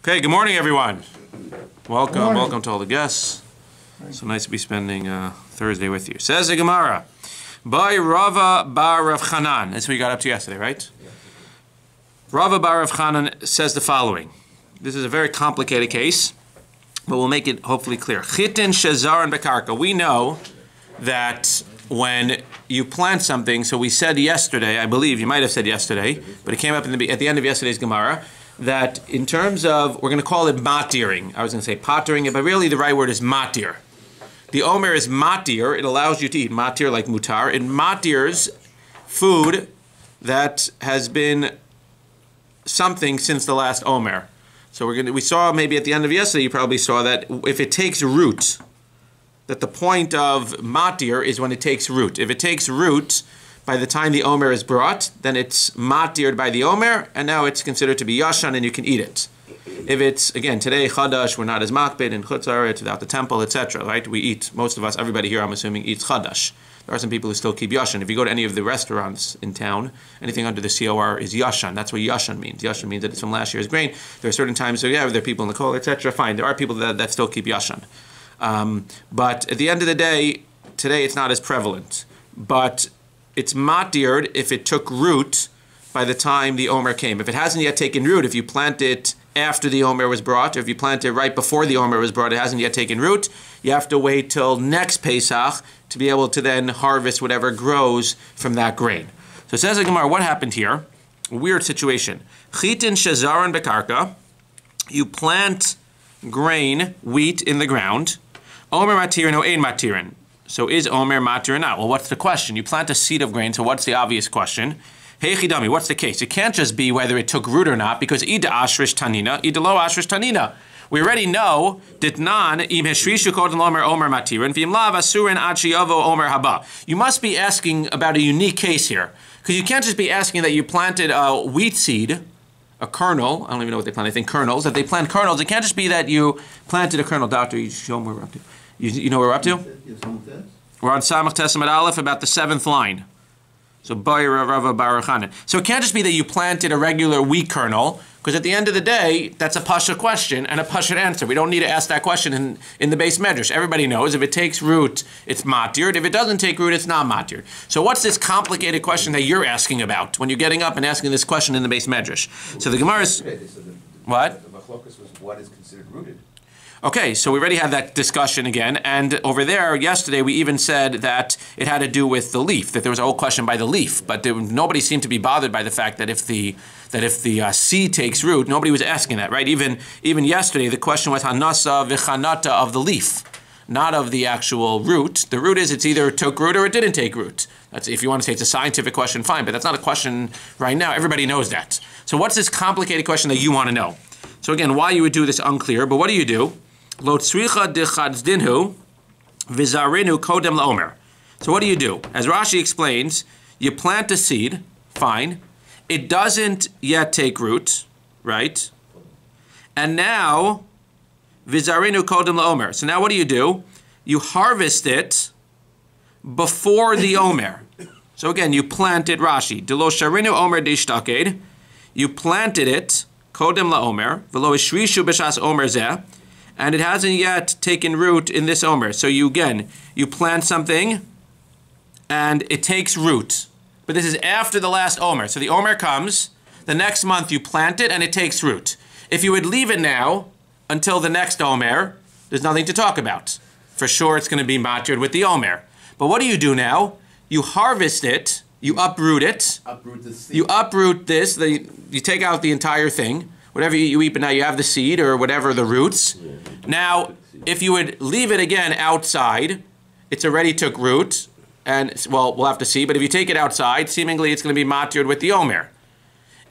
Okay, good morning, everyone. Welcome to all the guests. So nice to be spending Thursday with you. Says the Gemara, by Rava bar Rav Chanan. That's what we got up to yesterday, right? Yeah. Rava bar Rav Chanan says the following. This is a very complicated case, but we'll make it hopefully clear. Chitin shazar and bekarka. We know that when you plant something, so we said yesterday, I believe, you might have said yesterday, but it came up at the end of yesterday's Gemara, that in terms of, we're going to call it matiring. I was going to say pottering, but really the right word is matir. The omer is matir. It allows you to eat matir like mutar. It matirs food that has been something since the last omer. So we saw maybe at the end of yesterday, you probably saw that if it takes root, that the point of matir is when it takes root. If it takes root, by the time the omer is brought, then it's matired by the omer, and now it's considered to be yashan, and you can eat it. If it's, again, today, chadash, we're not as makbid in chutz haaretz, without the temple, etc., right? We eat, most of us, everybody here, I'm assuming, eats chadash. There are some people who still keep yashan. If you go to any of the restaurants in town, anything under the COR is yashan. That's what yashan means. Yashan means that it's from last year's grain. There are certain times, so yeah, there are people in the kohl, etc., fine. There are people that still keep yashan. But at the end of the day, today it's not as prevalent. But it's matired if it took root by the time the omer came. If it hasn't yet taken root, if you plant it after the omer was brought, or if you plant it right before the omer was brought, it hasn't yet taken root, you have to wait till next Pesach to be able to then harvest whatever grows from that grain. So it says in Gemara, what happened here? A weird situation. Chitin shazaran bekarka, you plant grain, wheat in the ground. Omer matirin o ein matirin. So is omer matir or not? Well, what's the question? You plant a seed of grain, so what's the obvious question? Hey chidami, what's the case? It can't just be whether it took root or not, because ida ashrish tanina, ida lo ashrish tanina. We already know ditnan im heshrishu kodem omer omer matirin v'im lav asurin ad sheyavo omer haba. You must be asking about a unique case here, because you can't just be asking that you planted a wheat seed, a kernel. I don't even know what they plant. I think kernels. That they plant kernels. It can't just be that you planted a kernel. Doctor, you show them where we're up to. You know where we're up to? We're on Samach Tesamad Aleph, about the 7th line. So, Rava bar Chanan. So it can't just be that you planted a regular wheat kernel, because at the end of the day, that's a pasha question and a pasha answer. We don't need to ask that question in the base medrash. Everybody knows if it takes root, it's matired. If it doesn't take root, it's not matired. So what's this complicated question that you're asking about when you're getting up and asking this question in the base medrash? So the Gemara is... What? The machlokas was what is considered rooted. Okay, so we already had that discussion again, and over there, yesterday, we even said that it had to do with the leaf, that there was a whole question by the leaf, but nobody seemed to be bothered by the fact that if the seed takes root, nobody was asking that, right? Even yesterday, the question was hanasa v'chanata of the leaf, not of the actual root. The root is it's either took root or it didn't take root. That's, if you want to say it's a scientific question, fine, but that's not a question right now. Everybody knows that. So what's this complicated question that you want to know? So again, why you would do this unclear, but what do? Lo tzricha dechazdinhu v'zarinu kodem laomer. So what do? As Rashi explains, you plant a seed, fine. It doesn't yet take root, right? And now, v'zarinu kodem laomer. So now what do? You harvest it before the omer. So again, you planted Rashi. Delo sharinu omer dishtaqed. You planted it, kodem laomer, v'lo ishrishu b'shas omer zeh. And it hasn't yet taken root in this omer. So you plant something, and it takes root. But this is after the last omer. So the omer comes, the next month you plant it, and it takes root. If you would leave it now until the next omer, there's nothing to talk about. For sure it's going to be matired with the omer. But what do now? You harvest it, you uproot it. Uproot the seed. You uproot this, you take out the entire thing. Whatever you eat, but now you have the seed or whatever the roots. Yeah. Now, if you would leave it again outside, it's already took root, and well, we'll have to see, but if you take it outside, seemingly it's going to be matired with the omer.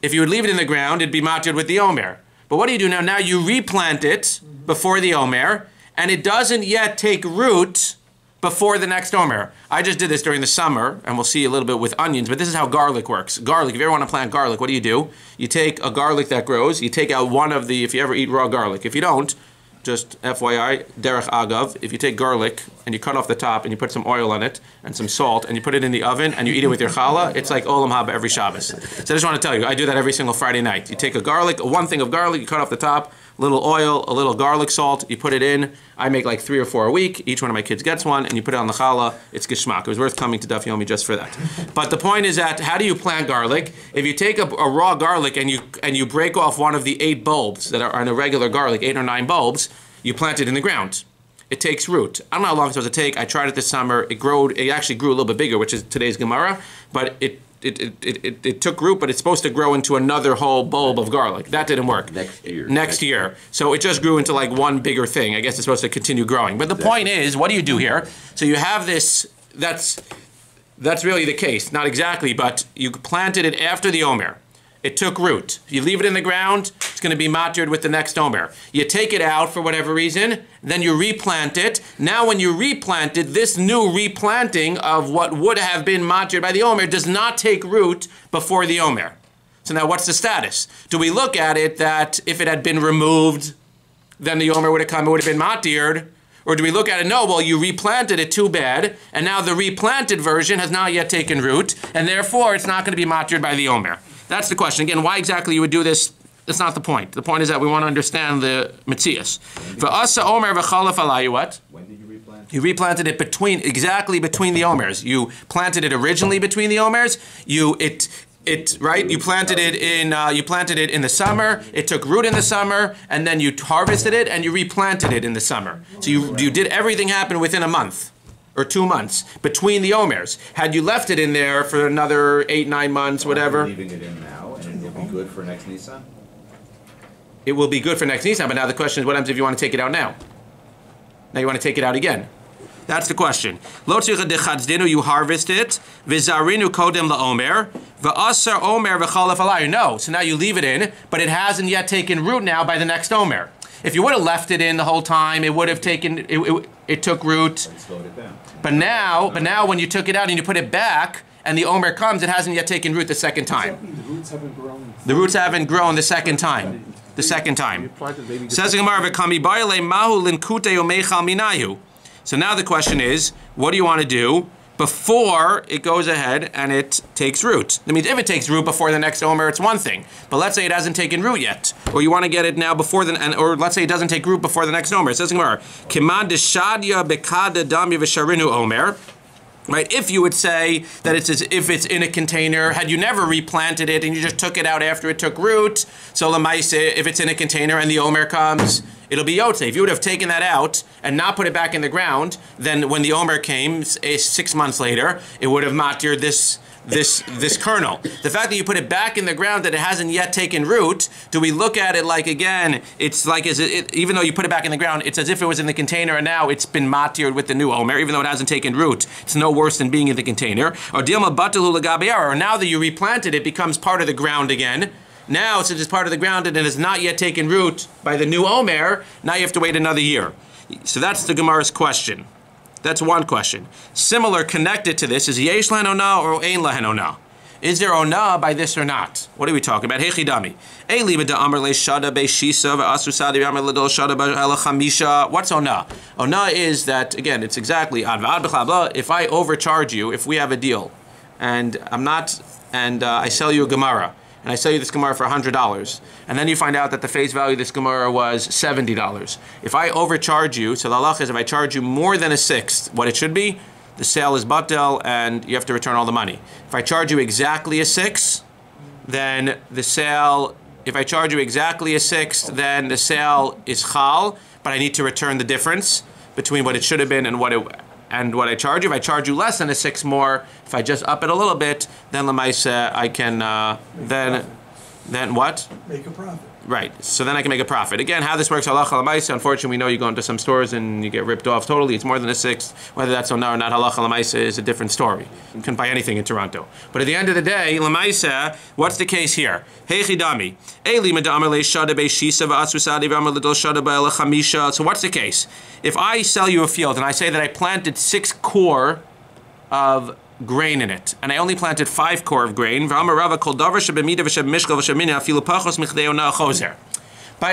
If you would leave it in the ground, it'd be matired with the omer. But what do now? Now you replant it before the omer, and it doesn't yet take root before the next omer. I just did this during the summer, and we'll see a little bit with onions, but this is how garlic works. Garlic, if you ever want to plant garlic, what do? You take a garlic that grows, you take out one of the, if you ever eat raw garlic. If you don't, just FYI, derech agav, if you take garlic and you cut off the top and you put some oil on it and some salt and you put it in the oven and you eat it with your challah, it's like olam haba every Shabbos. So I just want to tell you, I do that every single Friday night. You take one thing of garlic, you cut off the top, a little oil, a little garlic salt, you put it in. I make like 3 or 4 a week. Each one of my kids gets one, and you put it on the challah. It's geschmack. It was worth coming to DAF YOMI just for that. But the point is that, how do you plant garlic? If you take a raw garlic and you break off one of the 8 bulbs that are on a regular garlic, 8 or 9 bulbs, you plant it in the ground. It takes root. I don't know how long it's supposed to take. I tried it this summer. It actually grew a little bit bigger, which is today's Gemara, but it took root, but it's supposed to grow into another whole bulb of garlic. That didn't work. Next year. So it just grew into like one bigger thing. I guess it's supposed to continue growing. But the point is, what do you do here? So you have this, that's really the case. Not exactly, but you planted it after the Omer. It took root. You leave it in the ground, it's going to be matiered with the next Omer. You take it out for whatever reason, then you replant it. Now when you replant it, this new replanting of what would have been matiered by the Omer does not take root before the Omer. So now what's the status? Do we look at it that if it had been removed, then the Omer would have come, it would have been matiered? Or do we look at it, no, well, you replanted it too bad, and now the replanted version has not yet taken root, and therefore it's not going to be matiered by the Omer. That's the question. Again, why exactly you would do this, that's not the point. The point is that we want to understand the Metzias. V'asa Omer v'chalaf alayu, what? When did you replant? You replanted it exactly between the Omers. You planted it originally between the Omers. You planted it in the summer. It took root in the summer, and then you harvested it and you replanted it in the summer. So you did everything happen within a month or 2 months between the Omers. Had you left it in there for another 8, 9 months, whatever. Leaving it in now, and it will be good for next Nisan. It will be good for next Nisan, but now the question is, what happens if you want to take it out now? Now you want to take it out again. That's the question. Lo tzricha dechazdinu, you harvest it. V'zarinu kodem la'omer. V'asar omer v'chalaf alayu. No, so now you leave it in, but it hasn't yet taken root now by the next omer. If you would have left it in the whole time, it would have taken, it took root. And slowed it down. But now when you took it out and you put it back, and the omer comes, it hasn't yet taken root the second time. The roots haven't grown. The roots haven't grown the second time. The second time. Says the Gemara, "V'kami ba'alei mahu linkute umeichal minayu." So now the question is, what do you want to do before it goes ahead and it takes root? That means if it takes root before the next Omer, it's one thing. But let's say it hasn't taken root yet, or you want to get it now before or let's say it doesn't take root before the next Omer. It says in Gemara, "Kimad deshadya bekada dami v'sharinu Omer." Right? If you would say that it's as if it's in a container, had you never replanted it and you just took it out after it took root, so lemaise, if it's in a container and the Omer comes, it'll be yotze. If you would have taken that out and not put it back in the ground, then when the Omer came 6 months later, it would have matiered this kernel. The fact that you put it back in the ground, that it hasn't yet taken root, do we look at it like, again, it's like, even though you put it back in the ground, it's as if it was in the container and now it's been matiered with the new Omer, even though it hasn't taken root. It's no worse than being in the container. Or now that you replanted, it becomes part of the ground again. Now, since it's part of the ground and it has not yet taken root by the new Omer, now you have to wait another year. So that's the Gemara's question. That's one question. Similar, connected to this, is yesh lahen ona or ein lahen ona? Is there ona by this or not? What are we talking about? Hechidami. What's ona? Ona is that, again, it's exactly, if I overcharge you, if we have a deal, and I sell you a Gemara, and I sell you this Gemara for $100, and then you find out that the face value of this Gemara was $70. If I overcharge you, so the halach is if I charge you more than a sixth, what it should be, the sale is batel and you have to return all the money. If I charge you exactly a sixth, then the sale, then the sale is chal, but I need to return the difference between what it should have been and what I charge you. If I charge you less than a six more, if I just up it a little bit, then lemaisa I can then what? Make a profit. Right. So then I can make a profit. Again, how this works, halacha lemaisa. Unfortunately, we know you go into some stores and you get ripped off totally. It's more than a sixth. Whether that's ona or not, halacha lemaisa is a different story. You can buy anything in Toronto. But at the end of the day, lemaisa, what's the case here? Hechidami. So what's the case? If I sell you a field and I say that I planted 6 core of grain in it, and I only planted 5 core of grain, by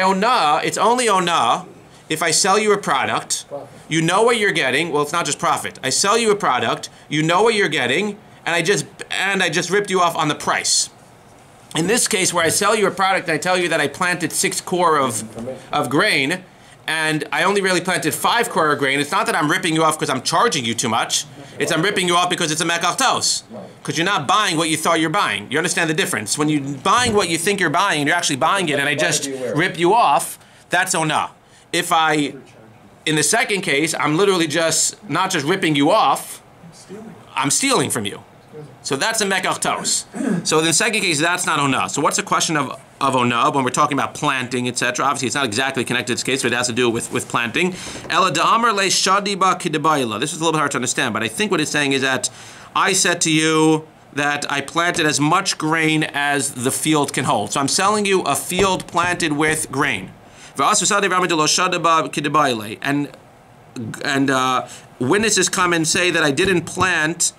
ona, it's only ona if I sell you a product, you know what you're getting. Well, it's not just profit. I sell you a product, you know what you're getting, and I just ripped you off on the price. In this case, where I sell you a product and I tell you that I planted 6 core of grain, and I only really planted 5 core of grain, it's not that I'm ripping you off because I'm charging you too much. It's I'm ripping you off because it's a menachos. Because you're not buying what you thought you're buying. You understand the difference? When you're buying what you think you're buying, and you're actually buying it, and I just rip you off, that's ona. If in the second case, I'm literally not just ripping you off, I'm stealing from you. So that's a menachos. So in the second case, that's not ona. So what's the question of ona when we're talking about planting, etc.? Obviously, it's not exactly connected to this case, but it has to do with planting. Ela da'amar le shadiba kidabayla. This is a little bit hard to understand, but I think what it's saying is that I said to you that I planted as much grain as the field can hold. So I'm selling you a field planted with grain. And witnesses come and say that I didn't plant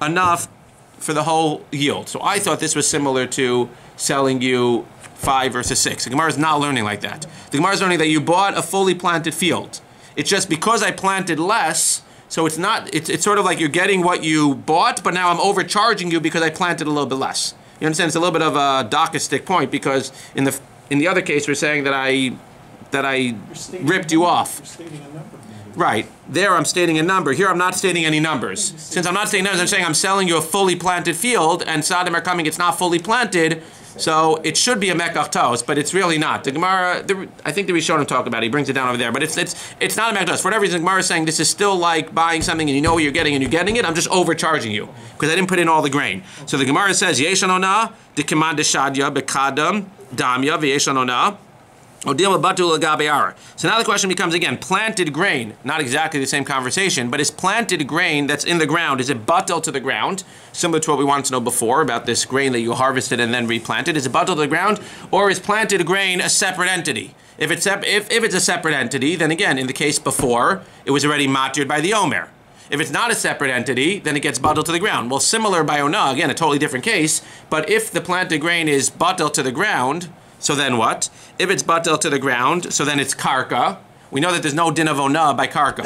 enough for the whole yield. So I thought this was similar to selling you 5 versus 6. The Gemara is not learning like that. The Gemara is learning that you bought a fully planted field. It's just because I planted less, so it's not. It's sort of like you're getting what you bought, but now I'm overcharging you because I planted a little bit less. You understand? It's a little bit of a dockistic point because in the other case we're saying that I ripped you off. You're stating a number. Right. There I'm stating a number. Here I'm not stating any numbers. Since I'm not stating numbers, I'm saying I'm selling you a fully planted field, and Sadim are coming, it's not fully planted, so it should be a menachos, but it's really not. The Gemara, I think the Rishonim talk about it, he brings it down over there, but it's not a menachos. For whatever reason, the Gemara is saying this is still like buying something and you know what you're getting and you're getting it, I'm just overcharging you, because I didn't put in all the grain. So the Gemara says, Yeshan ona, the command shadya, bekadam, damya, v'yeshan ona. So now the question becomes again, planted grain, not exactly the same conversation, but is planted grain that's in the ground, is it batel to the ground, similar to what we wanted to know before about this grain that you harvested and then replanted, is it batel to the ground, or is planted grain a separate entity? If it's a separate entity, then again, in the case before, it was already matured by the omer. If it's not a separate entity, then it gets batel to the ground. Well, similar by ona, again, a totally different case, but if the planted grain is batel to the ground, so then what? If it's batel to the ground, so then it's karka. We know that there's no din of ona by karka.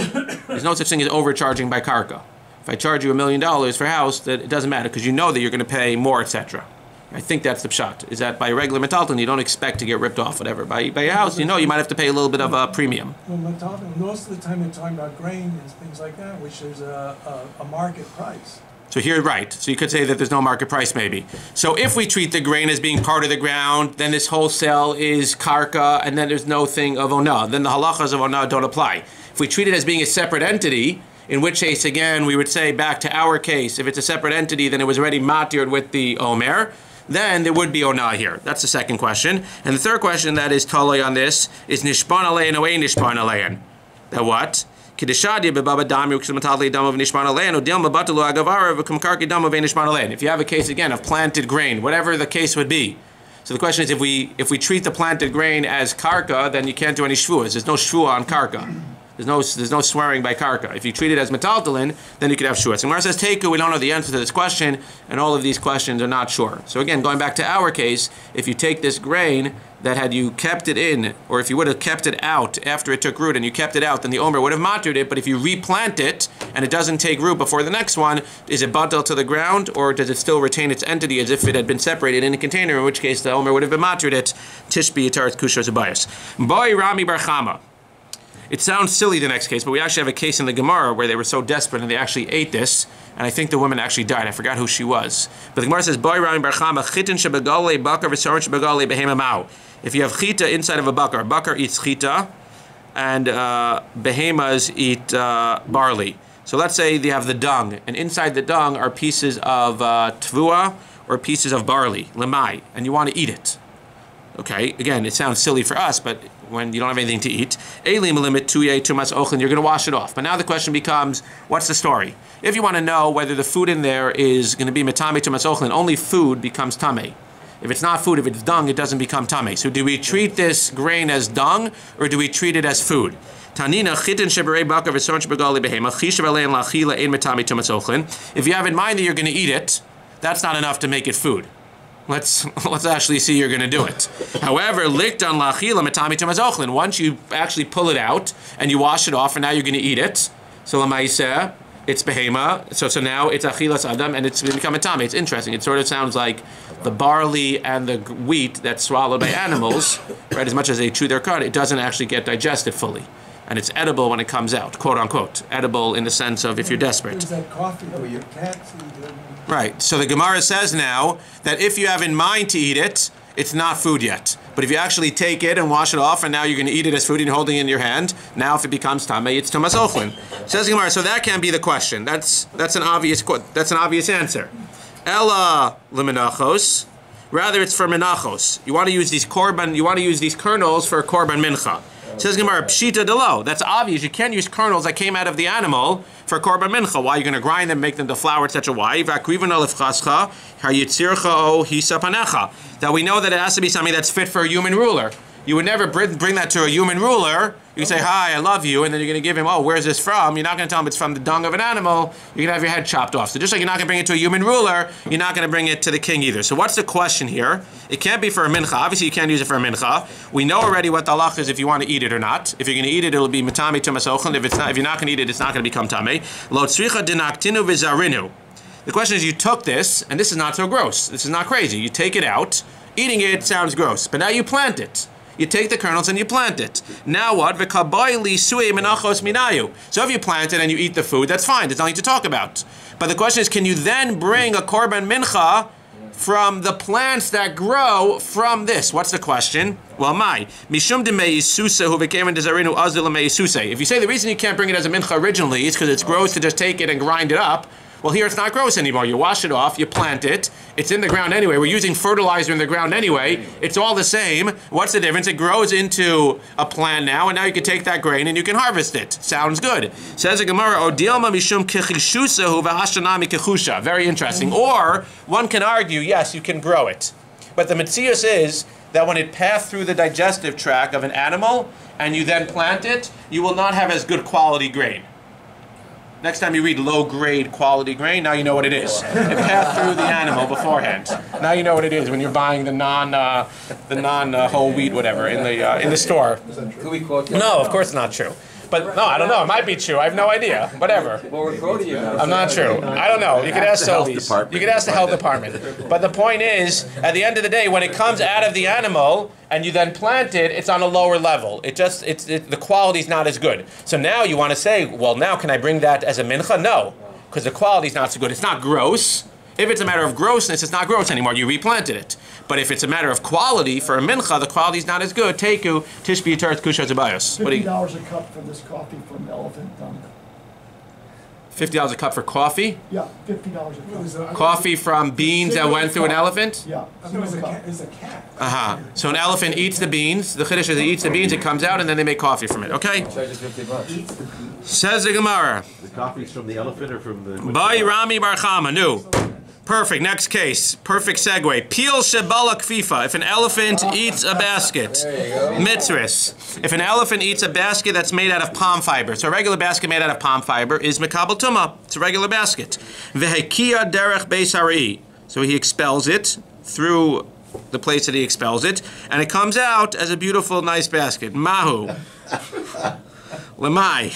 There's no such thing as overcharging by karka. If I charge you $1 million for a house, that it doesn't matter because you know that you're going to pay more, etc. I think that's the pshat. Is that by a regular metalton, you don't expect to get ripped off, whatever. By a house, you know you might have to pay a little bit of a premium. Well, metalton, most of the time they're talking about grain and things like that, which there's a market price. So here, right. So you could say that there's no market price maybe. So if we treat the grain as being part of the ground, then this wholesale is karka, and then there's no thing of ona. Then the halachas of ona don't apply. If we treat it as being a separate entity, in which case, again, we would say back to our case, if it's a separate entity, then it was already matired with the omer, then there would be ona here. That's the second question. And the third question that is talay on this is nishpan alein or ein nishpan alein. That what? If you have a case again of planted grain, whatever the case would be. So the question is, if we treat the planted grain as karka, then you can't do any shvuas. There's no shvua on karka. There's no swearing by karka. If you treat it as metaltalin, then you could have shvuas. And Gemara says teiku, we don't know the answer to this question, and all of these questions are not sure. So again, going back to our case, if you take this grain that had you kept it in, or if you would have kept it out after it took root and you kept it out, then the omer would have matured it. But if you replant it and it doesn't take root before the next one, is it batel to the ground, or does it still retain its entity as if it had been separated in a container, in which case the omer would have been matured it? Tishbi yitaret kushos abayas. Boy Rami bar Chama. It sounds silly, the next case, but we actually have a case in the Gemara where they were so desperate and they actually ate this, and I think the woman actually died. I forgot who she was. But the Gemara says, Boy Rami bar Chama, chitin shebegale bakar v'saron shebegale behema ma'u. If you have chita inside of a bakar eats chita, and behemas eat barley. So let's say they have the dung, and inside the dung are pieces of tvua or pieces of barley, lemai, and you want to eat it. Okay, again, it sounds silly for us, but when you don't have anything to eat, elim limit tuye tumas ochlin, you're going to wash it off. But now the question becomes, what's the story? If you want to know whether the food in there is going to be metame tumas ochlin, only food becomes tameh. If it's not food, if it's dung, it doesn't become tameh. So do we treat this grain as dung, or do we treat it as food? Tanina chitin sheberei bakar v'son shebegali behema chishav alein lachila ein metame tumas ochlin. If you have in mind that you're going to eat it, that's not enough to make it food. Let's actually see you're going to do it. However, likdan lachila metami tumazochlin. Once you actually pull it out and you wash it off, and now you're going to eat it. So lamaiseh, it's behema. So now it's achilas adam, and it's become a tami. It's interesting. It sort of sounds like the barley and the wheat that's swallowed by animals, right? As much as they chew their cud, it doesn't actually get digested fully. And it's edible when it comes out, quote unquote. Edible in the sense of if you're desperate. There's that coffee that you can't eat it. Right. So the Gemara says now that if you have in mind to eat it, it's not food yet. But if you actually take it and wash it off, and now you're going to eat it as food and you're holding it in your hand, now if it becomes tamei, it's tumas ochlin. Says the Gemara. So that can't be the question. That's an obvious answer. Ella lemenachos. Rather, it's for menachos. You want to use these kernels for korban mincha. Says Gemara, pshita delo. That's obvious. You can't use kernels that came out of the animal for korban mincha. Why? You're going to grind them, make them to flour, etc. Why? That we know that it has to be something that's fit for a human ruler. You would never bring that to a human ruler. You say, hi, I love you, and then you're going to give him, oh, where's this from? You're not going to tell him it's from the dung of an animal. You're going to have your head chopped off. So just like you're not going to bring it to a human ruler, you're not going to bring it to the king either. So what's the question here? It can't be for a mincha. Obviously, you can't use it for a mincha. We know already what the halach is if you want to eat it or not. If you're going to eat it, it'll be matami tumas ochlin. If you're not going to eat it, it's not going to become tamei. Lo tzricha dinaktinu v'zarinu. The question is, you took this, and this is not so gross. This is not crazy. You take it out. Eating it sounds gross, but now you plant it. You take the kernels and you plant it. Now what? So if you plant it and you eat the food, that's fine. There's nothing to talk about. But the question is, can you then bring a korban mincha from the plants that grow from this? What's the question? Well, if you say the reason you can't bring it as a mincha originally is because it's gross to just take it and grind it up, well, here it's not gross anymore. You wash it off, you plant it, it's in the ground anyway. We're using fertilizer in the ground anyway. It's all the same. What's the difference? It grows into a plant now, and now you can take that grain and you can harvest it. Sounds good. Says the Gemara, very interesting. Or, one can argue, yes, you can grow it. But the metzius is that when it passed through the digestive tract of an animal, and you then plant it, you will not have as good quality grain. Next time you read low-grade quality grain, now you know what it is. It passed through the animal beforehand. Now you know what it is when you're buying the non-whole wheat, whatever, in the store. Could we quote you? No, of course it's not true. But no, I don't know. It might be true. I have no idea. Whatever. Well, we're quoting you now. I'm not true. I don't know. You could ask Solis. You could ask the health department. But the point is, at the end of the day, when it comes out of the animal and you then plant it, it's on a lower level. The quality's not as good. So now you want to say, well, now can I bring that as a mincha? No, because the quality's not so good. It's not gross. If it's a matter of grossness, it's not gross anymore. You replanted it. But if it's a matter of quality, for a mincha, the quality's not as good. Teiku, tishbi teretz kusha zabayos. $50 a cup for this coffee from Elephant Dung. $50 a cup for coffee? Yeah, $50 a cup. Coffee from beans that went through an elephant? Yeah. It was a cat. So an elephant eats the beans. The chiddush is it eats the beans, it comes out, and then they make coffee from it. Okay? Charges $50. Says the Gemara. The coffee's from the elephant or from the... BAYT Rabbi Bar Chama. New. Perfect. Next case. Perfect segue. Peel shebala kfifa. If an elephant eats a basket. Mitzvahs. If an elephant eats a basket that's made out of palm fiber. So a regular basket made out of palm fiber is mekabel tuma. It's a regular basket. Vehekia derech beis harai. So he expels it through the place that he expels it, and it comes out as a beautiful, nice basket. Mahu. Lemai.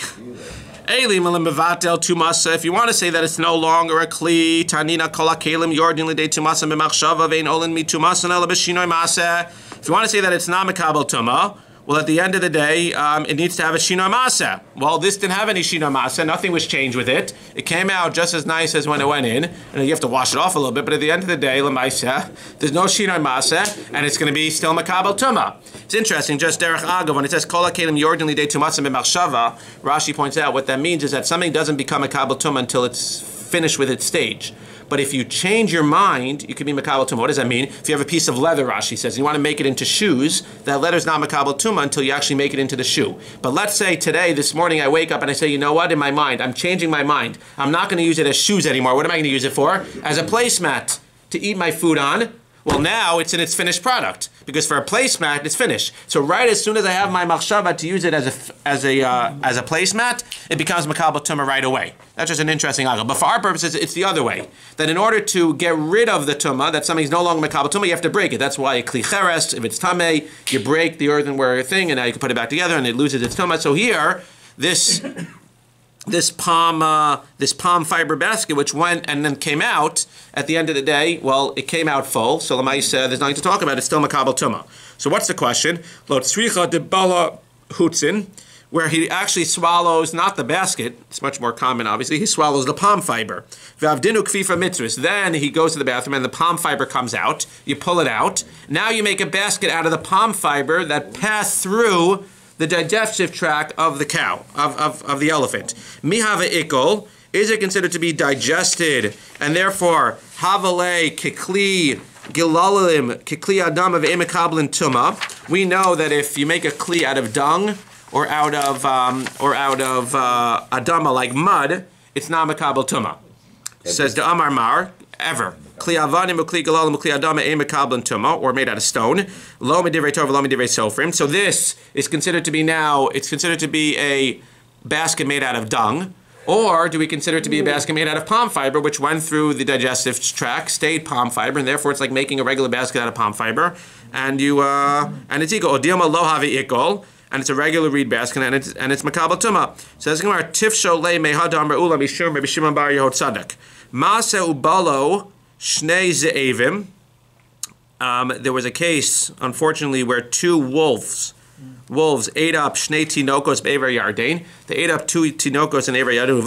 If you want to say that it's no longer a kli, tanina kol hakelim yordin lidei tumasa b'machshava vein olin mitumasa ela b'shinoi maseh. If you want to say that it's not mekabel tuma, well, at the end of the day, it needs to have a shinoi maseh. Well, this didn't have any shinoi maseh. Nothing was changed with it. It came out just as nice as when it went in, and you have to wash it off a little bit. But at the end of the day, l'maiseh, there's no shinoi maseh, and it's going to be still mekabel tuma. It's interesting, just derech agav, when it says kol hakelim yordin lidei tumasa b'machshava, Rashi points out what that means is that something doesn't become mekabel tuma until it's finished with its stage. But if you change your mind, you can be mekabel tuma. What does that mean? If you have a piece of leather, Rashi says, and you want to make it into shoes, that leather's not mekabel tuma until you actually make it into the shoe. But let's say today, this morning, I wake up and I say, you know what, in my mind, I'm changing my mind. I'm not going to use it as shoes anymore. What am I going to use it for? As a placemat to eat my food on. Well, now it's in its finished product because for a placemat, it's finished. So right as soon as I have my machshava to use it as a placemat, it becomes makabel tumah right away. That's just an interesting angle. But for our purposes, it's the other way. That in order to get rid of the tumah, that something's no longer makabel tumah, you have to break it. That's why a kli cheres, if it's tameh, you break the earthenware thing, and now you can put it back together, and it loses its tumah. So here, this palm fiber basket, which went and then came out at the end of the day, well, it came out full. So Lamaisa, there's nothing to talk about. It's still makabel tumah. So what's the question? Lo tzricha de bala hutzin, where he actually swallows not the basket. It's much more common, obviously. He swallows the palm fiber. V'avdinu kfifa mitzvus. Then he goes to the bathroom and the palm fiber comes out. You pull it out. Now you make a basket out of the palm fiber that passed through the digestive tract of the cow, of the elephant. Mihava ikol, is it considered to be digested, and therefore, havale kikli gilalalim kikli adam of imakablin tuma. We know that if you make a kli out of dung or out of adama like mud, it's not makabel tuma. Says the Amar Mar, ever. Kli avanim ukli galalim ukli adama ein mekablan tuma, or made out of stone. Lo medivrei tov, lo medivrei sofrim. So this is considered to be now. It's considered to be a basket made out of dung, or do we consider it to be a basket made out of palm fiber, which went through the digestive tract, stayed palm fiber, and therefore it's like making a regular basket out of palm fiber, and it's equal. Odilma lo havi ikol. And it's a regular reed basket, and it's makabel tuma. Says Gemara, tifsho le mehadam re'ula mishum Rabbi Shimon bar Yehod Tzadok. Maase ubalo shnei ze'evim. There was a case, unfortunately, where two wolves ate up shnei tinokos be'ever yardain. They ate up two tinokos in ever yardain.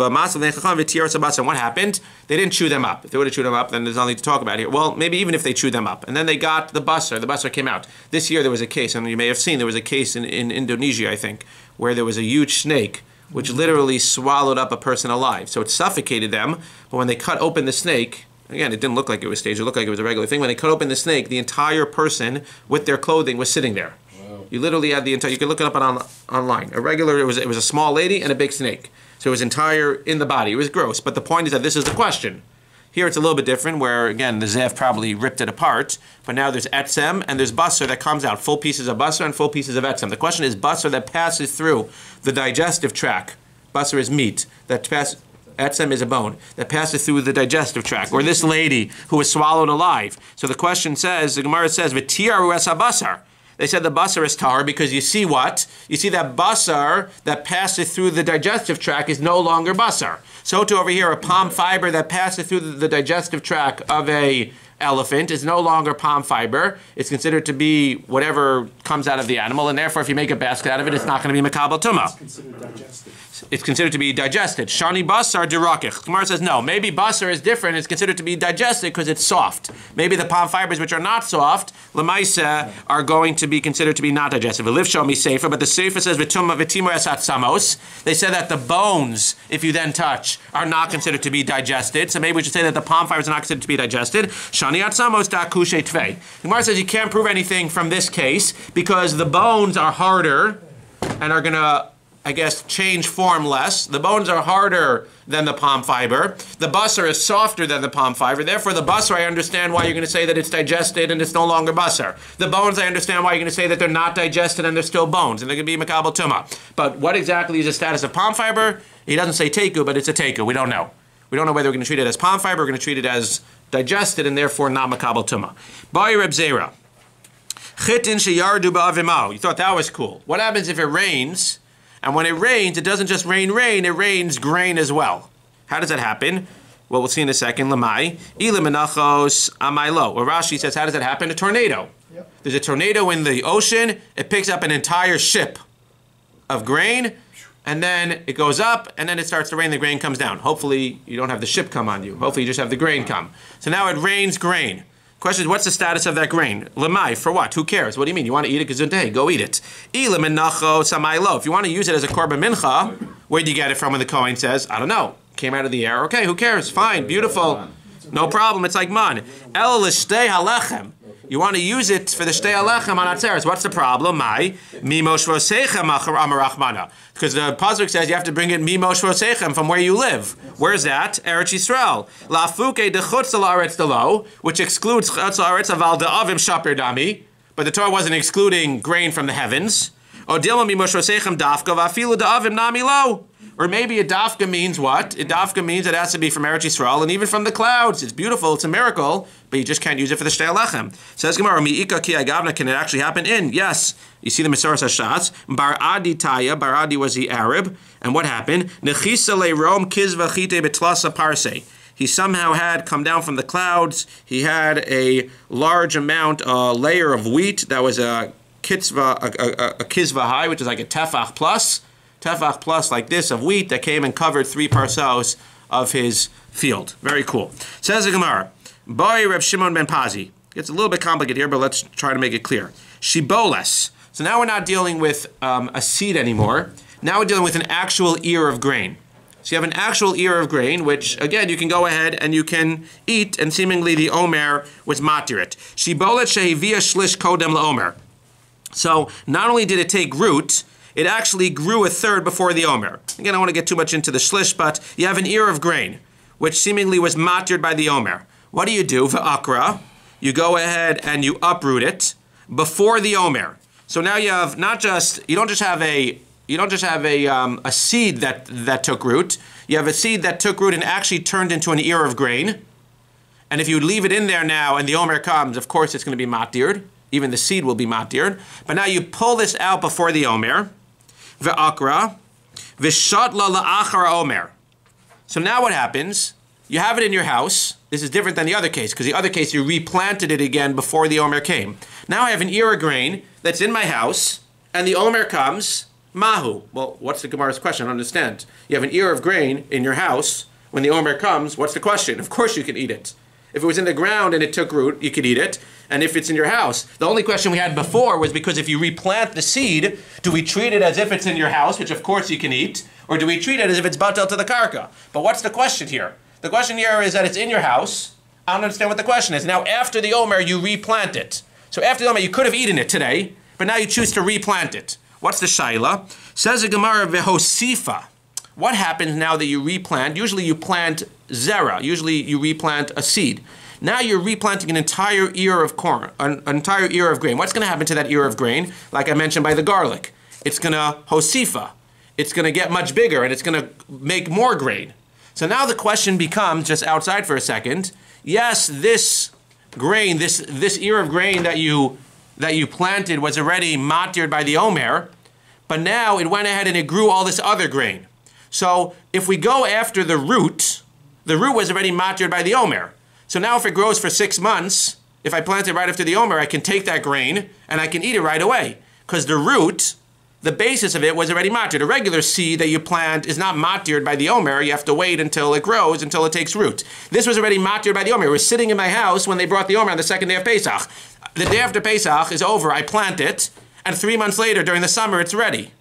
And what happened? They didn't chew them up. If they would have chewed them up, then there's nothing to talk about here. Well, maybe even if they chewed them up. And then they got the basar. The basar came out. This year there was a case, and you may have seen, there was a case in Indonesia, I think, where there was a huge snake which literally swallowed up a person alive. So it suffocated them, but when they cut open the snake, again, it didn't look like it was staged. It looked like it was a regular thing. When they cut open the snake, the entire person with their clothing was sitting there. You literally had the entire, you could look it up online. It was a small lady and a big snake. So it was entire in the body. It was gross. But the point is that this is the question. Here it's a little bit different where, again, the Zev probably ripped it apart. But now there's etzem and there's basar that comes out. Full pieces of basar and full pieces of etzem. The question is basar that passes through the digestive tract. Basar is meat. Etzem is a bone that passes through the digestive tract. Or this lady who was swallowed alive. So the question says, the Gemara says, V'tiyaru es basar. They said the basar is tar because you see what? You see that basar that passes through the digestive tract is no longer basar. So to over here, a palm fiber that passes through the digestive tract of a elephant is no longer palm fiber. It's considered to be whatever comes out of the animal, and therefore if you make a basket out of it, it's not going to be makabel tumah. It's considered to be digested. Shani basar dirakich. Gemara says no. Maybe basar is different. It's considered to be digested because it's soft. Maybe the palm fibers which are not soft, lemaisa, are going to be considered to be not digested. V'liv shomi sefer, but the sefer says v'tumah v'timur esat samos. They said that the bones, if you then touch, are not considered to be digested. So maybe we should say that the palm fibers are not considered to be digested. Shani atzamos da kushe tvei. Gemara says you can't prove anything from this case because the bones are harder and are going to, I guess, change form less. The bones are harder than the palm fiber. The basar is softer than the palm fiber. Therefore, the basar, I understand why you're going to say that it's digested and it's no longer basar. The bones, I understand why you're going to say that they're not digested and they're still bones and they're going to be makabel tumah. But what exactly is the status of palm fiber? He doesn't say teku, but it's a teku. We don't know. We don't know whether we're going to treat it as palm fiber or we're going to treat it as digested and therefore not makabel tumah. BAYT Rabbi Zev Chitin sheyardu ba'avimau. You thought that was cool. What happens if it rains? And when it rains, it doesn't just rain, it rains grain as well. How does that happen? Well, we'll see in a second. Lamai. Ila menachos amaylo. Or Rashi says, how does that happen? A tornado. Yep. There's a tornado in the ocean. It picks up an entire ship of grain. And then it goes up, and then it starts to rain. The grain comes down. Hopefully, you don't have the ship come on you. Hopefully, you just have the grain come. So now it rains grain. Question is, what's the status of that grain? Lemai, for what? Who cares? What do you mean? You want to eat it? Gesundheit, go eat it. If you want to use it as a korban mincha, where do you get it from when the Kohen says, I don't know, came out of the air? Okay, who cares? Fine, beautiful. No problem, it's like man. You want to use it for the shtei alechem on atzeres. What's the problem? Because the pasuk says you have to bring it mimosh vosechem, from where you live. Where's that? Eretz Yisrael. Lafuke dechutz la'aretz delo, which excludes chutz la'aretz aval da'avim shaper dami. But the Torah wasn't excluding grain from the heavens. Or maybe a dafka means what? A dafka means it has to be from Eretz Yisrael and even from the clouds. It's beautiful, it's a miracle, but you just can't use it for the shtei alechem. Says Gemara, mi'ika ki agavna, can it actually happen in? Yes. You see the Mesoras Hashatz. Bar Adi Taya, Bar Adi was the Arab, and what happened? Nechisa le Rom kizva chite betlasa parse. He somehow had come down from the clouds. He had a large amount, a layer of wheat that was a kizva high, which is like a tefach plus like this of wheat that came and covered 3 parsos of his field. Very cool. Says the Gemara, Boy Reb Shimon ben Pazi. Gets a little bit complicated here, but let's try to make it clear. Shiboles. So now we're not dealing with a seed anymore. Now we're dealing with an actual ear of grain. So you have an actual ear of grain, which, again, you can go ahead and you can eat, and seemingly the Omer was matirit. Shibolet shehivia shlish kodem laOmer. So not only did it take root, it actually grew a third before the Omer. Again, I don't want to get too much into the shlish, but you have an ear of grain, which seemingly was matired by the Omer. What do? V'akra, you go ahead and you uproot it before the Omer. So now you have you don't just have a seed that took root. You have a seed that took root and actually turned into an ear of grain. And if you leave it in there now and the Omer comes, of course it's going to be matired. Even the seed will be matired. But now you pull this out before the Omer. Ve'akra. V'shatla la'achar Omer. So now what happens? You have it in your house. This is different than the other case, because the other case you replanted it again before the Omer came. Now I have an ear of grain that's in my house, and the Omer comes. Mahu. Well, what's the Gemara's question? I don't understand. You have an ear of grain in your house. When the Omer comes, what's the question? Of course you can eat it. If it was in the ground and it took root, you could eat it. And if it's in your house, the only question we had before was because if you replant the seed, do we treat it as if it's in your house, which of course you can eat, or do we treat it as if it's batel to the karka? But what's the question here? The question here is that it's in your house. I don't understand what the question is. Now, after the Omer, you replant it. So after the Omer, you could have eaten it today, but now you choose to replant it. What's the shaila? Says the Gemara, vehosifa. What happens now that you replant? Usually you plant zera. Usually you replant a seed. Now you're replanting an entire ear of corn, an entire ear of grain. What's going to happen to that ear of grain? Like I mentioned by the garlic. It's going to hosifa. It's going to get much bigger and it's going to make more grain. So now the question becomes, just outside for a second, yes, this grain, this ear of grain that you planted was already matired by the Omer, but now it went ahead and it grew all this other grain. So if we go after the root was already matired by the Omer. So now if it grows for 6 months, if I plant it right after the Omer, I can take that grain and I can eat it right away. Because the root, the basis of it was already matired. A regular seed that you plant is not matired by the Omer. You have to wait until it grows, until it takes root. This was already matired by the Omer. It was sitting in my house when they brought the Omer on the second day of Pesach. The day after Pesach is over, I plant it, and 3 months later, during the summer, it's ready.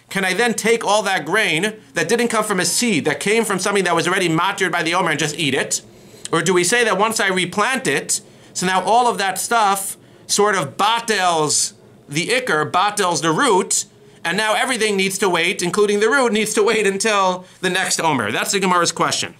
Can I then take all that grain that didn't come from a seed, that came from something that was already matired by the Omer and just eat it? Or do we say that once I replant it, so now all of that stuff sort of batels the ikr, batels the root, and now everything needs to wait, including the root, needs to wait until the next Omer? That's the Gemara's question.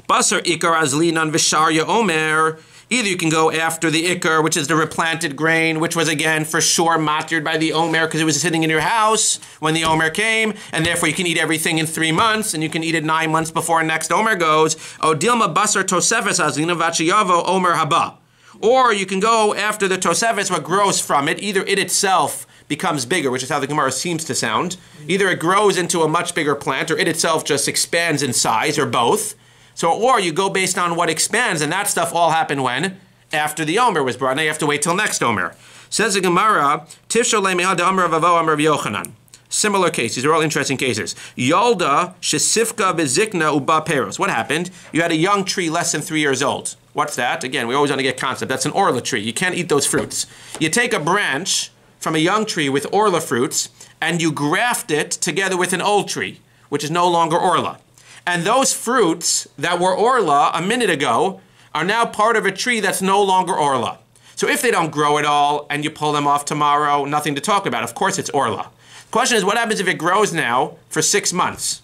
Basar ikar azlinan v'sharya Omer. Either you can go after the ikar, which is the replanted grain, which was again for sure matired by the Omer because it was sitting in your house when the Omer came, and therefore you can eat everything in 3 months, and you can eat it 9 months before next Omer goes. O dilma basar tosefes azlina v'chiyavo Omer haba. Or you can go after the tosefes, what grows from it. Either it itself becomes bigger, which is how the Gemara seems to sound. Either it grows into a much bigger plant, or it itself just expands in size, or both. So, or you go based on what expands, and that stuff all happened when? After the Omer was brought. Now you have to wait till next Omer. Says the Gemara, Tifshal le'mehad Omer v'avo Omer v'yochanan. Similar cases. These are all interesting cases. Yolda shesifka v'zikna uba peros. What happened? You had a young tree less than 3 years old. What's that? Again, we always want to get concept. That's an orla tree. You can't eat those fruits. You take a branch from a young tree with orla fruits, and you graft it together with an old tree, which is no longer orla. And those fruits that were orla a minute ago are now part of a tree that's no longer orla. So if they don't grow at all and you pull them off tomorrow, nothing to talk about. Of course it's orla. The question is, what happens if it grows now for 6 months?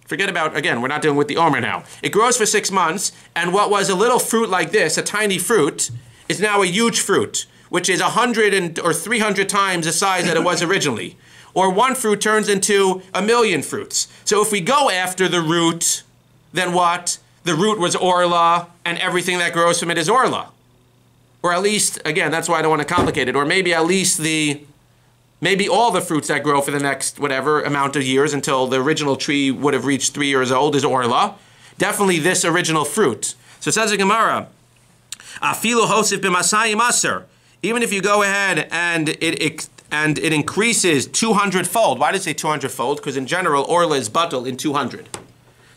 Forget about, again, we're not dealing with the omer now. It grows for 6 months, and what was a little fruit like this, a tiny fruit, is now a huge fruit, which is 100 or 300 times the size that it was originally. Or one fruit turns into 1,000,000 fruits. So if we go after the root, then what? The root was orla, and everything that grows from it is orla. Or at least, again, that's why I don't want to complicate it, or maybe at least maybe all the fruits that grow for the next whatever amount of years until the original tree would have reached 3 years old is orla. Definitely this original fruit. So it says the Gemara, Afilu hosif b'masayim aser. Even if you go ahead and it increases 200-fold. Why did it say 200-fold? Because in general, orla is batel in 200.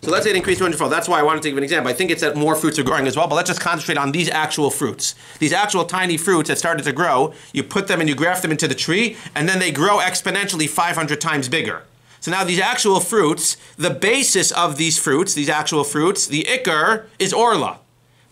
So let's say it increased 200-fold. That's why I wanted to give an example. I think it's that more fruits are growing as well, but let's just concentrate on these actual fruits. These actual tiny fruits that started to grow, you put them and you graft them into the tree, and then they grow exponentially 500 times bigger. So now these actual fruits, the basis of these fruits, these actual fruits, the ikar, is orla.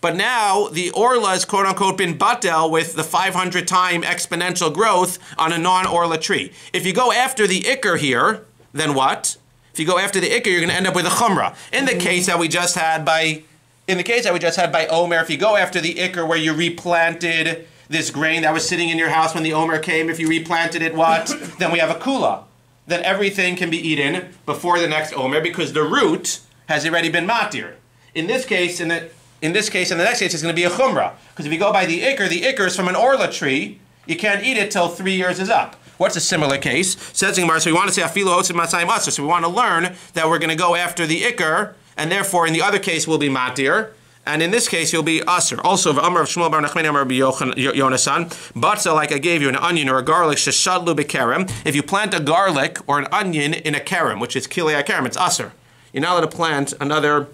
But now the orla is quote-unquote been batel with the 500-time exponential growth on a non-orla tree. If you go after the ikar here, then what? If you go after the ikar, you're going to end up with a chumrah. In the case that we just had by omer, if you go after the ikar where you replanted this grain that was sitting in your house when the omer came, if you replanted it, what? Then we have a kula. Then everything can be eaten before the next omer because the root has already been matir. In this case, and the next case, it's going to be a chumrah. Because if you go by the ikar is from an orla tree. You can't eat it till 3 years is up. What's a similar case? Says the Gemara, so we want to say afilu hosif masayim aser. So we want to learn that we're going to go after the ikar, and therefore in the other case we'll be matir, and in this case you'll be aser. Also, Amar of Shmuel bar Nachmani Amar Rabbi Yonasan, batzah, like I gave you, an onion or a garlic, sheshadlu bekerem. If you plant a garlic or an onion in a kerem, which is kilei kerem, it's aser. You're not allowed to plant another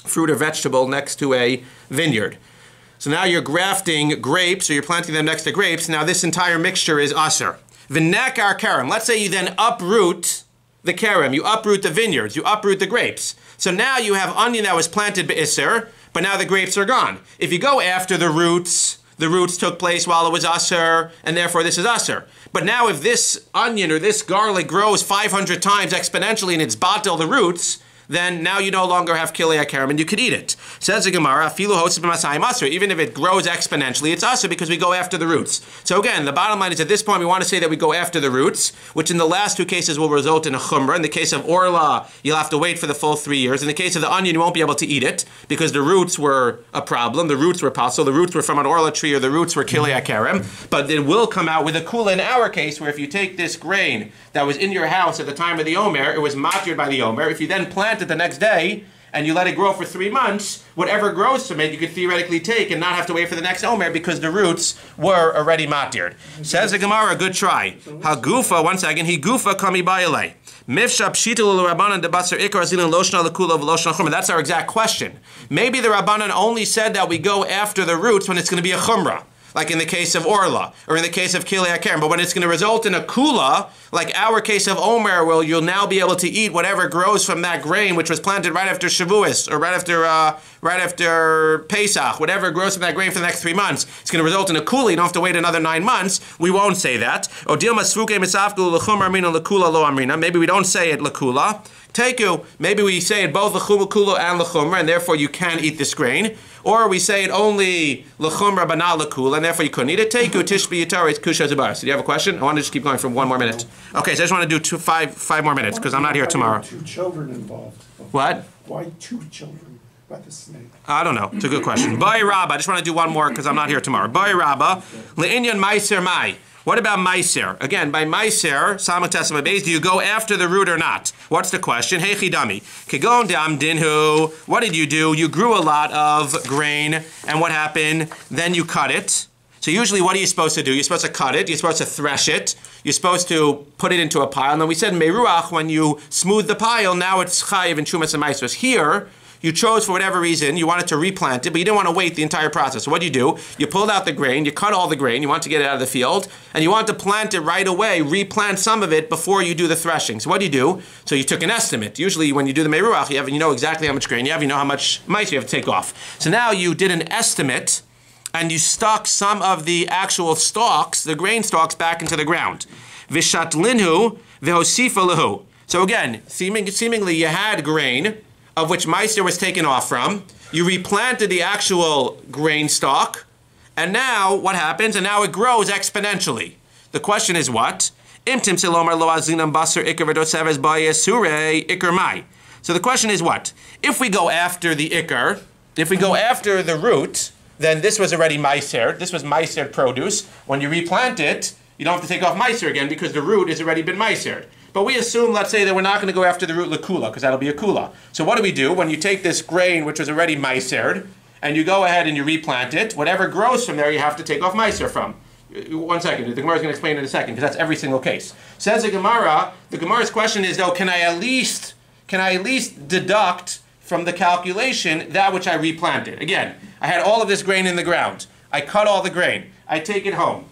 fruit or vegetable next to a vineyard. So now you're grafting grapes, or you're planting them next to grapes. Now this entire mixture is aser. V'nekar kerem. Let's say you then uproot the kerem, you uproot the vineyards, you uproot the grapes. So now you have onion that was planted b'isser, but now the grapes are gone. If you go after the roots took place while it was aser, and therefore this is aser. But now if this onion or this garlic grows 500 times exponentially and it's batel the roots, then now you no longer have kilei kerem and you could eat it. Says the Gemara, afilu hosif b'masayim aser. Even if it grows exponentially, it's aser because we go after the roots. So again, the bottom line is at this point we want to say that we go after the roots, which in the last 2 cases will result in a chumrah. In the case of orla, you'll have to wait for the full 3 years. In the case of the onion, you won't be able to eat it because the roots were a problem. The roots were possible. The roots were from an orla tree or the roots were kilei kerem. But it will come out with a kula in our case where if you take this grain that was in your house at the time of the omer, it was matir by the omer. If you then plant it the next day and you let it grow for 3 months, whatever grows from it you could theoretically take and not have to wait for the next omer because the roots were already matir. Says the Gemara, good try. Hagufa, once again, he gufa kami bayale. That's our exact question. Maybe the Rabbanan only said that we go after the roots when it's going to be a chumrah, like in the case of orla, or in the case of kilei kerem. But when it's going to result in a kula, like our case of omer, where you'll now be able to eat whatever grows from that grain, which was planted right after Shavuos, or right after Pesach, whatever grows from that grain for the next 3 months, it's going to result in a kula. You don't have to wait another 9 months. We won't say that. Maybe we don't say it lakula. Teku, maybe we say it both l'chumra and l'chumra, and therefore you can eat this grain. Or we say it only l'chumra but not l'kula, and therefore you couldn't eat it. Teku, tishbi yitari, it's kusha zabar. So do you have a question? I want to just keep going for 1 more minute. Okay, so I just want to do five more minutes, because I'm not here tomorrow. 2 children involved. What? Why 2 children by the snake? I don't know. It's a good question. BAYT Rabbi, I just want to do 1 more, because I'm not here tomorrow. BAYT Rabbi, le'inyan meiser mai. What about meiser? Again, by meiser, samotesama beis, do you go after the root or not? What's the question? Hey chidami. Kegon dam dinhu. What did you do? You grew a lot of grain, and what happened? Then you cut it. So usually what are you supposed to do? You're supposed to cut it, you're supposed to thresh it, you're supposed to put it into a pile. And then we said meruach, when you smooth the pile, now it's chayiv and shumas and meiser. Here, you chose for whatever reason, you wanted to replant it, but you didn't want to wait the entire process. So what do? You pulled out the grain, you cut all the grain, you want to get it out of the field, and you want to plant it right away, replant some of it before you do the threshing. So what do? So you took an estimate. Usually when you do the meruach, you know exactly how much grain you have, you know how much mice you have to take off. So now you did an estimate and you stuck some of the actual stalks, the grain stalks, back into the ground. Vishatlinhu v'hosifa lahu. So again, seemingly you had grain of which meiser was taken off from. You replanted the actual grain stalk, and now what happens? And now it grows exponentially. The question is what? So the question is what? If we go after the ikar, if we go after the root, then this was already meiser. This was meiser produce. When you replant it, you don't have to take off meiser again because the root has already been meiser. But we assume, let's say, that we're not going to go after the root lakula, because that'll be a kula. So what do? When you take this grain, which was already meisered, and you go ahead and you replant it, whatever grows from there, you have to take off meiser from. 1 second, the Gemara is going to explain in a second, because that's every single case. Says the Gemara's question is, though, can I at least deduct from the calculation that which I replanted? Again, I had all of this grain in the ground. I cut all the grain. I take it home.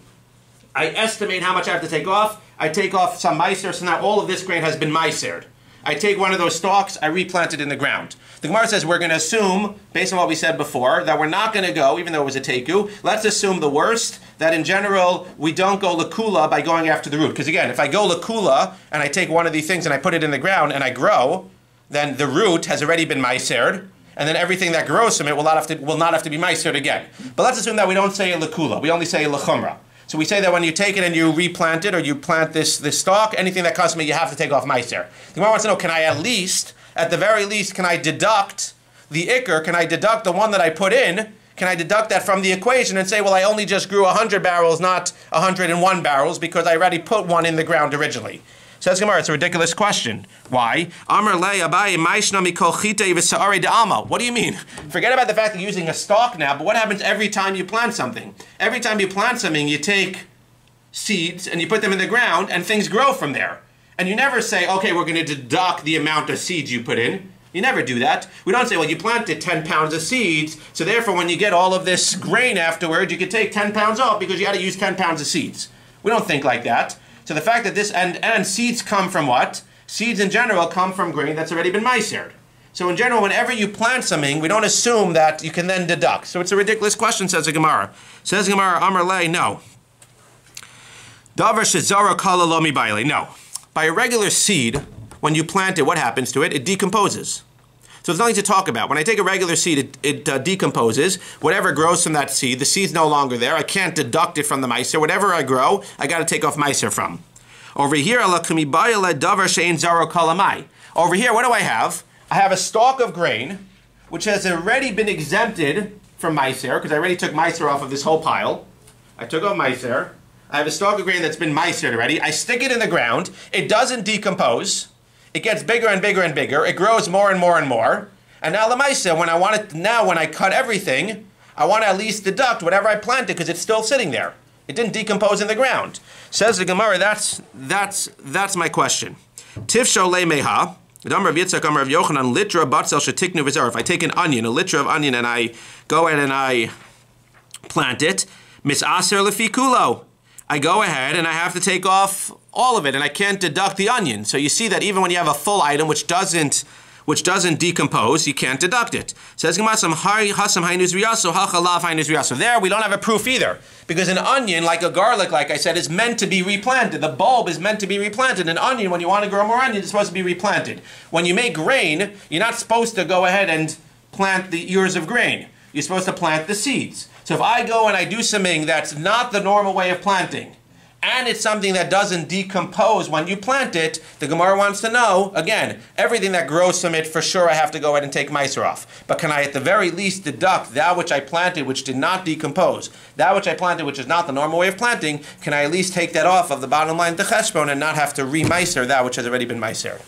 I estimate how much I have to take off. I take off some meiser, so now all of this grain has been meisered. I take one of those stalks, I replant it in the ground. The Gemara says we're going to assume, based on what we said before, that we're not going to go, even though it was a teku, let's assume the worst, that in general, we don't go lakula by going after the root. Because again, if I go lakula, and I take one of these things and I put it in the ground and I grow, then the root has already been meisered, and then everything that grows from it will not have to be meisered again. But let's assume that we don't say lakula, we only say lachumra. So we say that when you take it and you replant it, or you plant this stalk, anything that comes from it, you have to take off meiser. The Gemara wants to know, can I at the very least, can I deduct the ikr, can I deduct the one that I put in, can I deduct that from the equation and say, well, I only just grew 100 barrels, not 101 barrels, because I already put one in the ground originally? Says Gemara, it's a ridiculous question. Why? What do you mean? Forget about the fact that you're using a stalk now, but what happens every time you plant something? Every time you plant something, you take seeds and you put them in the ground and things grow from there. And you never say, okay, we're going to deduct the amount of seeds you put in. You never do that. We don't say, well, you planted 10 pounds of seeds, so therefore when you get all of this grain afterwards, you can take 10 pounds off because you had to use 10 pounds of seeds. We don't think like that. So the fact that this, and seeds come from what? Seeds in general come from grain that's already been meisered. So in general, whenever you plant something, we don't assume that you can then deduct. So it's a ridiculous question, says the Gemara. Says the Gemara, Amar Le, no. Davar shezara kala lo mibayle, no. By a regular seed, when you plant it, what happens to it? It decomposes. So there's nothing to talk about. When I take a regular seed, it decomposes. Whatever grows from that seed, the seed's no longer there. I can't deduct it from the meiser. Whatever I grow, I got to take off meiser from. Over here, over here, what do I have? I have a stalk of grain, which has already been exempted from meiser, because I already took meiser off of this whole pile. I took off meiser. I have a stalk of grain that's been meisered already. I stick it in the ground. It doesn't decompose. It gets bigger and bigger and bigger. It grows more and more and more. And now lemaisa, when I cut everything, I want to at least deduct whatever I planted because it's still sitting there. It didn't decompose in the ground. Says the Gemara, that's my question. Tifsho le meha. If I take an onion, a liter of onion, and I go ahead and I plant it, misaser lefikulo. I go ahead and I have to take off all of it, and I can't deduct the onion. So you see that even when you have a full item which doesn't decompose, you can't deduct it. Says Gemara, there we don't have a proof either, because an onion, like a garlic, like I said, is meant to be replanted. The bulb is meant to be replanted. An onion, when you want to grow more onion, it's supposed to be replanted. When you make grain, you're not supposed to go ahead and plant the ears of grain. You're supposed to plant the seeds. So if I go and I do something that's not the normal way of planting, and it's something that doesn't decompose when you plant it, the Gemara wants to know, again, everything that grows from it, for sure I have to go ahead and take meiser off. But can I at the very least deduct that which I planted which did not decompose, that which I planted which is not the normal way of planting, can I at least take that off of the bottom line, the cheshbon, and not have to re-meiser that which has already been meisered?